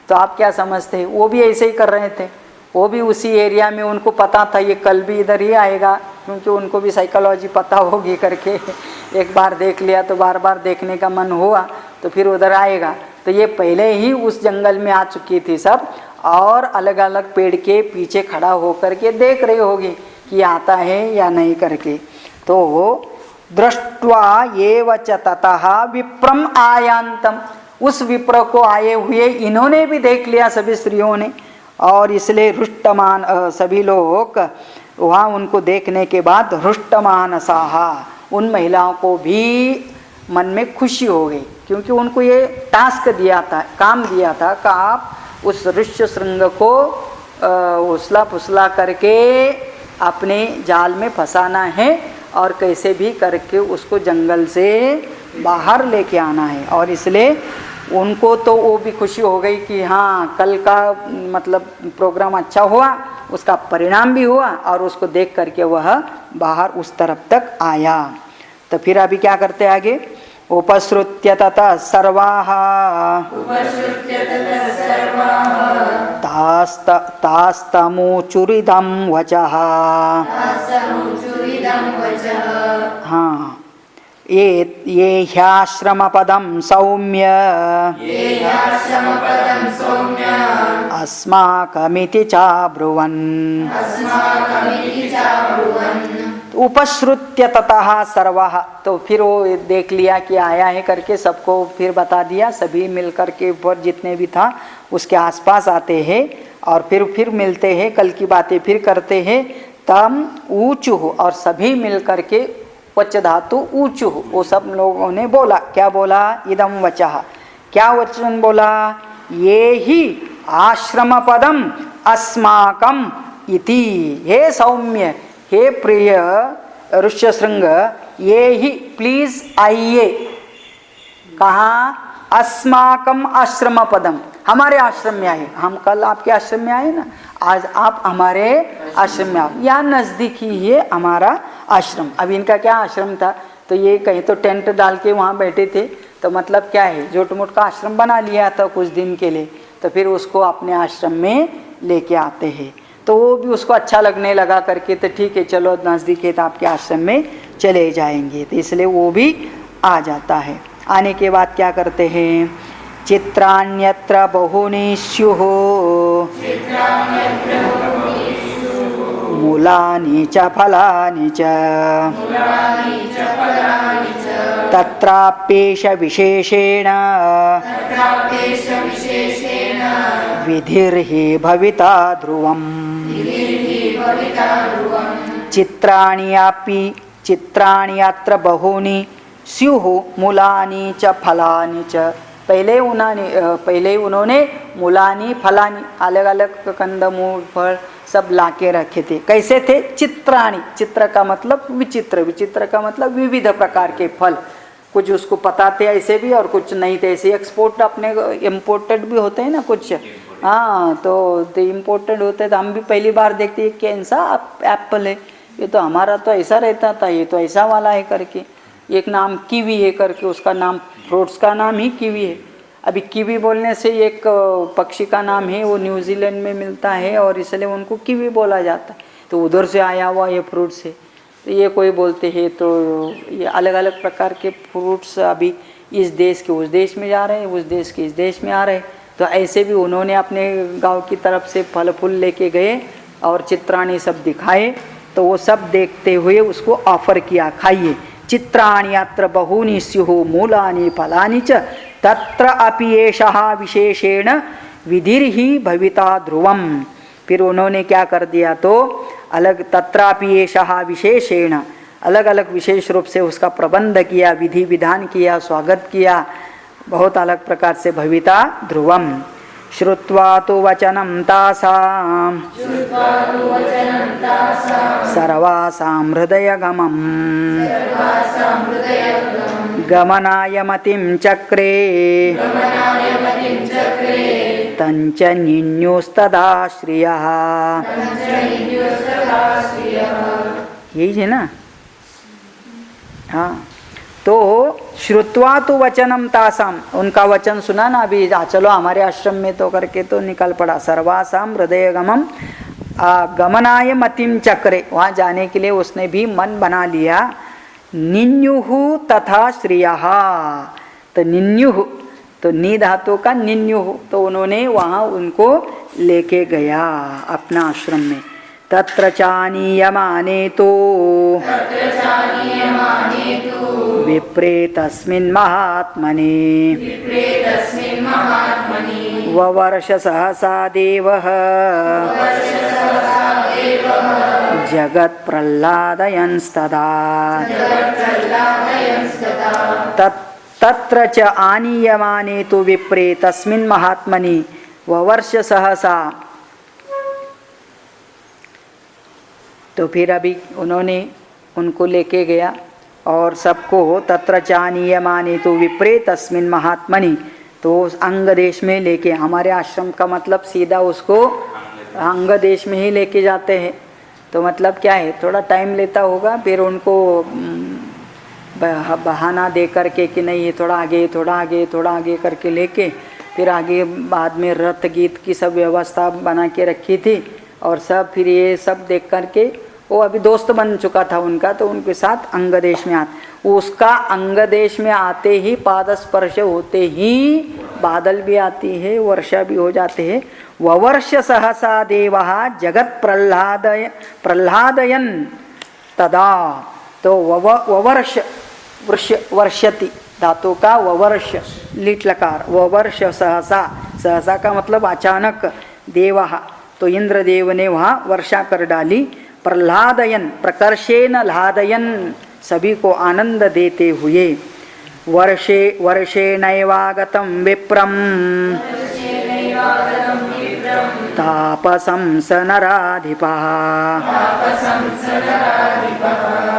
तो आप क्या समझते हैं, वो भी ऐसे ही कर रहे थे, वो भी उसी एरिया में, उनको पता था ये कल भी इधर ही आएगा, क्योंकि उनको भी साइकोलॉजी पता होगी करके एक बार देख लिया तो बार बार देखने का मन हुआ तो फिर उधर आएगा। तो ये पहले ही उस जंगल में आ चुकी थी सब, और अलग अलग पेड़ के पीछे खड़ा होकर के देख रही होगी कि आता है या नहीं करके। तो दृष्ट्वा एव च ततः विप्रम आयान्तम, उस विप्र को आए हुए इन्होंने भी देख लिया सभी स्त्रियों ने, और इसलिए हृष्टमान सभी लोग वहाँ उनको देखने के बाद हृष्टमानसाहा, उन महिलाओं को भी मन में खुशी हो गई, क्योंकि उनको ये टास्क दिया था, काम दिया था कि आप उस ऋष्यशृंग को उसला पुसला करके अपने जाल में फंसाना है और कैसे भी करके उसको जंगल से बाहर लेके आना है। और इसलिए उनको तो वो भी खुशी हो गई कि हाँ कल का मतलब प्रोग्राम अच्छा हुआ, उसका परिणाम भी हुआ, और उसको देख करके वह बाहर उस तरफ तक आया। तो फिर अभी क्या करते आगे, उपसृत्य ततः सर्वाः तास्तमूचुरिदं वचः। हाँ, ये ह्याश्रमपदं सौम्य अस्माकमिति चाब्रुवन्। उपश्रुत्य ततः सर्वः, तो फिर वो देख लिया कि आया है करके सबको फिर बता दिया। सभी मिल करके ऊपर जितने भी था उसके आसपास आते हैं और फिर मिलते हैं, कल की बातें फिर करते हैं। तम ऊंचू, और सभी मिल करके वच धातु ऊंचू, वो सब लोगों ने बोला, क्या बोला, इदम वचः, क्या वचन बोला, ये ही आश्रम पदम अस्माकम इति। हे सौम्य, हे प्रिय ऋष्यशृंग, ये ही प्लीज आइए, कहाँ, अस्माकम आश्रम पदम, हमारे आश्रम में आए। हम कल आपके आश्रम में आए ना, आज आप हमारे आश्रम में आओ। यहाँ नज़दीक ही है हमारा आश्रम। अब इनका क्या आश्रम था, तो ये कहीं तो टेंट डाल के वहाँ बैठे थे, तो मतलब क्या है, जोट मोट का आश्रम बना लिया था कुछ दिन के लिए, तो फिर उसको अपने आश्रम में लेके आते हैं। तो वो भी उसको अच्छा लगने लगा करके, तो ठीक है चलो नज़दीक है तो आपके आश्रम में चले जाएंगे, तो इसलिए वो भी आ जाता है। आने के बाद क्या करते हैं, चित्राण्यत्र बहूनि स्युः मूलानि च फलानि च तत्राप्येष विशेषेण विधिर्हि भविता ध्रुवम्। चित्राणि अत्र बहूनि स्युः मूलानि च फलानि च। पहले उन्होंने मूलानी फलानी अलग अलग कंदमूल फल सब लाके रखे थे। कैसे थे, चित्राणी, चित्र का मतलब विचित्र, विचित्र का मतलब विविध प्रकार के फल। कुछ उसको पता थे ऐसे भी और कुछ नहीं थे ऐसे। एक्सपोर्ट अपने इम्पोर्टेड भी होते हैं ना कुछ, हाँ, तो इम्पोर्टेड होते तो हम भी पहली बार देखते हैं कैसा एप्पल है, ये तो हमारा तो ऐसा रहता था, ये तो ऐसा वाला है करके। एक नाम कीवी है करके, उसका नाम फ्रूट्स का नाम ही कीवी है। अभी कीवी बोलने से एक पक्षी का नाम है, वो न्यूजीलैंड में मिलता है और इसलिए उनको कीवी बोला जाता है, तो उधर से आया हुआ ये फ्रूट्स है। तो ये कोई बोलते हैं, तो ये अलग अलग प्रकार के फ्रूट्स अभी इस देश के उस देश में जा रहे हैं, उस देश के इस देश में आ रहे हैं। तो ऐसे भी उन्होंने अपने गांव की तरफ से फल फूल लेके गए और चित्राणी सब दिखाए, तो वो सब देखते हुए उसको ऑफर किया, खाइए। चित्राणि अत्र बहूनि स्युः मूलानि फलानि च तत्र अपि एषः विशेषेण विधिर्हि भविता ध्रुवम। फिर उन्होंने क्या कर दिया, तो अलग तत्रापि एषः विशेषेण, अलग अलग विशेष रूप से उसका प्रबंध किया, विधि विधान किया, स्वागत किया, बहुत अलग प्रकार से भविता ध्रुवम। श्रुत्वा तो वचनं तासां सर्वासां हृदयगमं गमनाय मतिं चक्रे तंच निन्योस्तदा श्रियः। यही है ना? हाँ, तो श्रुत्वा तो वचनम तासाम, उनका वचन सुना ना अभी, चलो हमारे आश्रम में तो करके तो निकल पड़ा। सर्वासाम हृदयगमम गमनाय मतिम चक्रे, वहाँ जाने के लिए उसने भी मन बना लिया। निन्युहु तथा श्रियः, तो निन्युहु तो नी धातु का निन्युहु, तो उन्होंने वहाँ उनको लेके गया अपना आश्रम में। तत्र चानीयमाने तो विप्रे तस्मिन् महात्मने ववर्ष सहसा देवः जगत् प्रह्लादयंस्तदा। तत्र च आनीयमाने तो विप्रे तस्मिन् महात्मनि ववर्ष सहसा। तो फिर अभी उन्होंने उनको लेके गया और सबको तत्र चानीयमाने तो विप्रे तस्मिन् महात्मनि, तो उस अंग देश में लेके, हमारे आश्रम का मतलब सीधा उसको अंग देश में ही लेके जाते हैं। तो मतलब क्या है, थोड़ा टाइम लेता होगा, फिर उनको बहाना दे करके कि नहीं ये थोड़ा आगे थोड़ा आगे थोड़ा आगे करके लेके, फिर आगे बाद में रथ गीत की सब व्यवस्था बना के रखी थी और सब फिर ये सब देख करके वो अभी दोस्त बन चुका था उनका, तो उनके साथ अंग देश में उसका अंग देश में आते ही पाद स्पर्श होते ही बादल भी आती है, वर्षा भी हो जाते हैं। ववर्ष सहसा देवः जगत प्रह्लादयन तदा, तो ववर्ष वर्षति धातु का ववर्ष लिट लकार, ववर्ष सहसा, सहसा का मतलब अचानक, देवः तो इंद्रदेव ने वहाँ वर्षा कर डाली। प्रह्लादयन प्रकर्षेण लादयन, सभी को आनंद देते हुए। वर्षेणैवागतं विप्रम तापसं स नराधिपः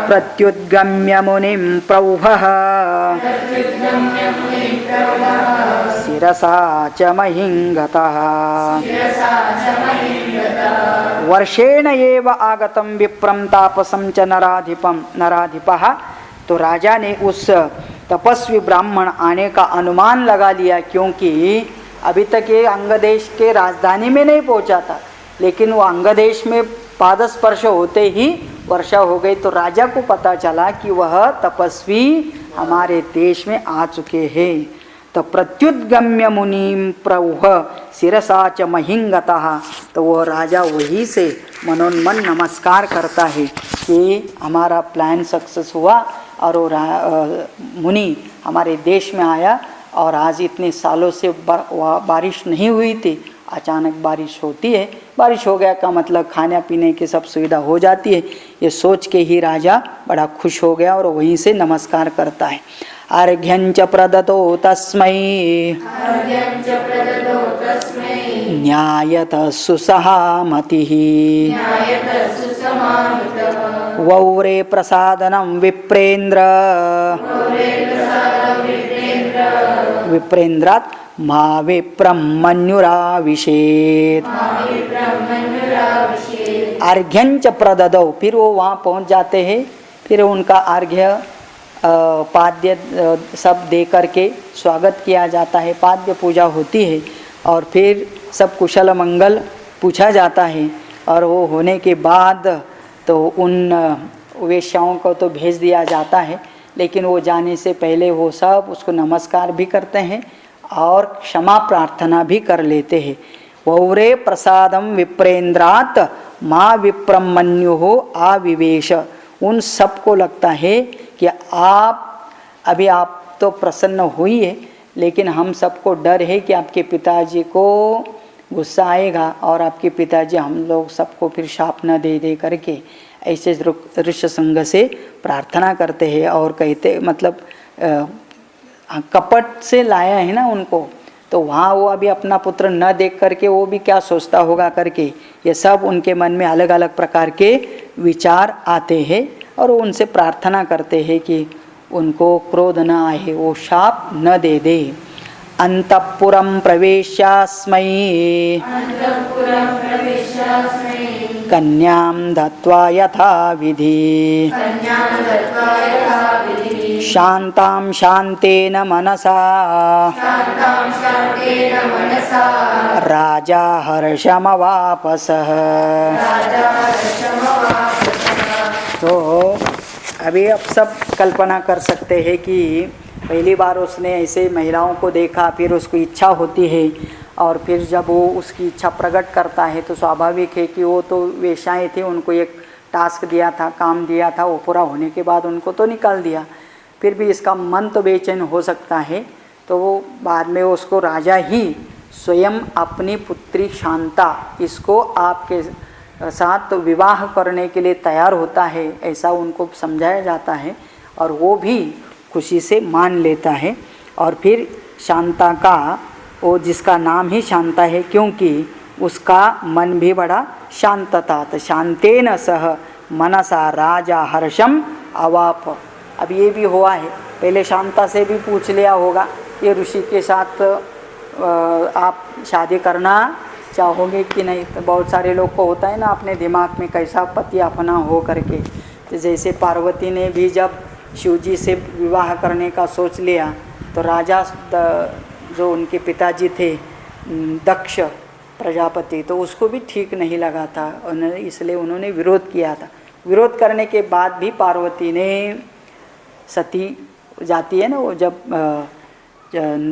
प्रत्युद्गम्य मुनिं प्रौभः शिरसा च महिंगतः। वर्षेण एव आगतं विप्रम तापसं च नराधिपः, तो राजा ने उस तपस्वी ब्राह्मण आने का अनुमान लगा लिया, क्योंकि अभी तक ये अंगदेश के राजधानी में नहीं पहुंचा था, लेकिन वो अंगदेश में पादस्पर्श होते ही वर्षा हो गई। तो राजा को पता चला कि वह तपस्वी हमारे देश में आ चुके हैं। तो प्रत्युद्गम्य मुनिं प्रौह शिरसा च महिंगतः, तो वह राजा वही से मनोन्मन नमस्कार करता है कि हमारा प्लान सक्सेस हुआ और वो मुनि हमारे देश में आया, और आज इतने सालों से बारिश नहीं हुई थी, अचानक बारिश होती है। बारिश हो गया का मतलब खाने पीने की सब सुविधा हो जाती है, ये सोच के ही राजा बड़ा खुश हो गया और वहीं से नमस्कार करता है। अर्घ्यं च प्रदत्तो तस्मै न्यायतः सुसहामतिः वौरे प्रसादनं विप्रेन्द्रात् मा विप्रं मन्युराविशेत्। अर्घ्यं च प्रददौ, फिर वो वहाँ पहुँच जाते हैं, फिर उनका अर्घ्य पाद्य सब दे करके स्वागत किया जाता है, पाद्य पूजा होती है और फिर सब कुशल मंगल पूछा जाता है। और वो होने के बाद तो उन वेश्याओं को तो भेज दिया जाता है, लेकिन वो जाने से पहले वो सब उसको नमस्कार भी करते हैं और क्षमा प्रार्थना भी कर लेते हैं। वौरे प्रसादम विप्रेंद्रात माँ विप्रम मन्यु हो आविवेश। उन सबको लगता है कि आप तो प्रसन्न हुई है, लेकिन हम सबको डर है कि आपके पिताजी को गुस्सा आएगा और आपके पिताजी हम लोग सबको फिर शाप न दे करके ऐसे ऋष्यशृंग से प्रार्थना करते हैं और कहते मतलब कपट से लाया है ना उनको, तो वहाँ वो अभी अपना पुत्र न देख करके वो भी क्या सोचता होगा करके ये सब उनके मन में अलग अलग प्रकार के विचार आते हैं और वो उनसे प्रार्थना करते हैं कि उनको क्रोध न आए, वो शाप न दे दे। अंतःपुरं प्रवेशास्मै कन्यां दत्वा यथा विधि शान्तां शान्तेन मनसा राजा हर्षमवापसः। तो अभी अब सब कल्पना कर सकते हैं कि पहली बार उसने ऐसे महिलाओं को देखा, फिर उसको इच्छा होती है और फिर जब वो उसकी इच्छा प्रकट करता है तो स्वाभाविक है कि वो तो वेश्याएं थे, उनको एक टास्क दिया था, काम दिया था, वो पूरा होने के बाद उनको तो निकाल दिया, फिर भी इसका मन तो बेचैन हो सकता है। तो वो बाद में उसको राजा ही स्वयं अपनी पुत्री शांता इसको आपके साथ विवाह करने के लिए तैयार होता है, ऐसा उनको समझाया जाता है और वो भी खुशी से मान लेता है। और फिर शांता का वो जिसका नाम ही शांता है क्योंकि उसका मन भी बड़ा शांत था, तो शांतेन सह मनसा राजा हर्षम अवाप। अब ये भी हुआ है, पहले शांता से भी पूछ लिया होगा ये ऋषि के साथ आप शादी करना चाहोगे कि नहीं। तो बहुत सारे लोग को होता है ना अपने दिमाग में कैसा पति अपना हो करके, तो जैसे पार्वती ने भी जब शिवजी से विवाह करने का सोच लिया तो राजा जो उनके पिताजी थे दक्ष प्रजापति, तो उसको भी ठीक नहीं लगा था, इसलिए उन्होंने विरोध किया था। विरोध करने के बाद भी पार्वती ने सती जाती है ना, वो जब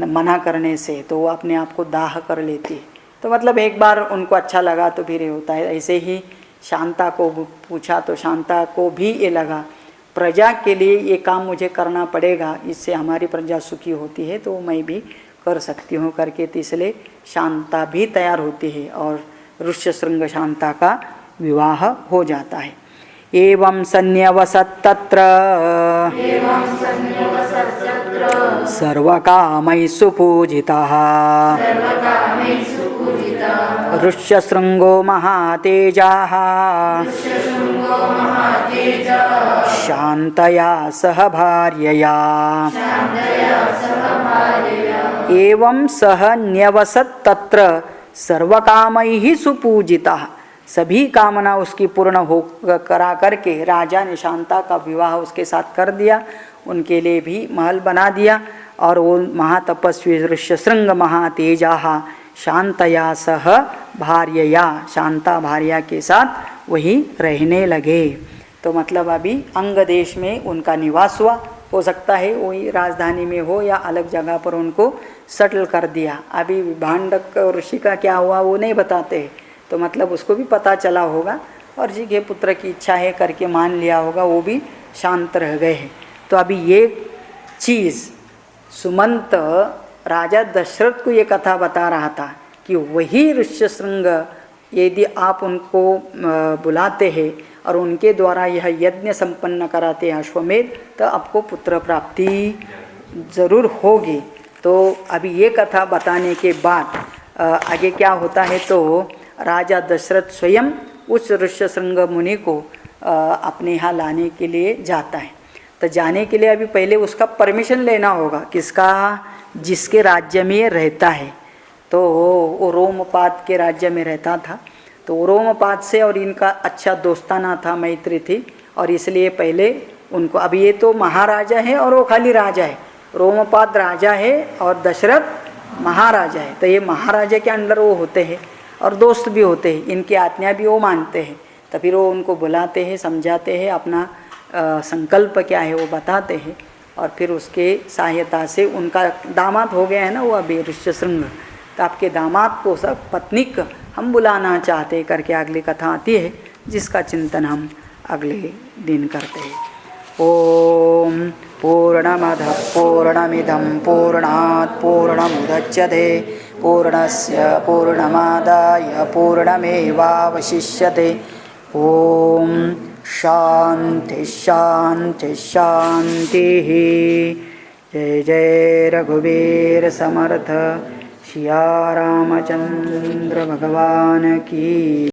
मना करने से तो वो अपने आप को दाह कर लेती है। तो मतलब एक बार उनको अच्छा लगा तो फिर ये होता है। ऐसे ही शांता को पूछा तो शांता को भी ये लगा प्रजा के लिए ये काम मुझे करना पड़ेगा, इससे हमारी प्रजा सुखी होती है तो मैं भी कर सकती हूँ करके, तो इसलिए शांता भी तैयार होती है और ऋष्यशृंग शांता का विवाह हो जाता है। एवं सन्न्यवसत् तत्र सर्वकामैः सुपूजितः ऋष्यशृंगो महातेजाः शान्तया सह भार्यया। एवं सह न्यवसत् तत्र सर्वकामैः सुपूजितः। सभी कामना उसकी पूर्ण हो करा करके राजा ने शांता का विवाह उसके साथ कर दिया, उनके लिए भी महल बना दिया और वो महातपस्वी ऋष्यशृंग महातेजाः शांतया सह भार्यया, शांता भार्या के साथ वही रहने लगे। तो मतलब अभी अंग देश में उनका निवास हुआ, हो सकता है वही राजधानी में हो या अलग जगह पर उनको सेटल कर दिया। अभी भांडक ऋषि का क्या हुआ वो नहीं बताते, तो मतलब उसको भी पता चला होगा और जी के पुत्र की इच्छा है करके मान लिया होगा, वो भी शांत रह गए हैं। तो अभी ये चीज़ सुमंत राजा दशरथ को ये कथा बता रहा था कि वही ऋष्यशृंग यदि आप उनको बुलाते हैं और उनके द्वारा यह यज्ञ संपन्न कराते हैं अश्वमेध, तो आपको पुत्र प्राप्ति ज़रूर होगी। तो अभी ये कथा बताने के बाद आगे क्या होता है, तो राजा दशरथ स्वयं उस ऋष्यशृंग मुनि को अपने यहाँ लाने के लिए जाता है। तो जाने के लिए अभी पहले उसका परमिशन लेना होगा, किसका, जिसके राज्य में रहता है। तो वो रोमपाद के राज्य में रहता था, तो रोमपाद से और इनका अच्छा दोस्ताना था, मैत्री थी, और इसलिए पहले उनको। अब ये तो महाराजा है और वो खाली राजा है, रोमपाद राजा है और दशरथ महाराजा है, तो ये महाराजा के अंडर वो होते हैं और दोस्त भी होते हैं, इनकी आज्ञा भी वो मानते हैं। तो फिर वो उनको बुलाते हैं, समझाते हैं, अपना संकल्प क्या है वो बताते हैं, और फिर उसके सहायता से उनका दामाद हो गया है ना वो अभी ऋष्यशृंग, तो आपके दामाद को सब पत्नीक हम बुलाना चाहते करके अगली कथा आती है, जिसका चिंतन हम अगले दिन करते हैं। ओम पूर्णमदः पूर्णमिदं पूर्णात् पूर्णमुदच्यते पूर्णस्य पूर्णमादाय पूर्णमेवावशिष्यते। ओम शांति शांति शांति। जय जय रघुवीर समर्थ सिया रामचंद्र भगवान की।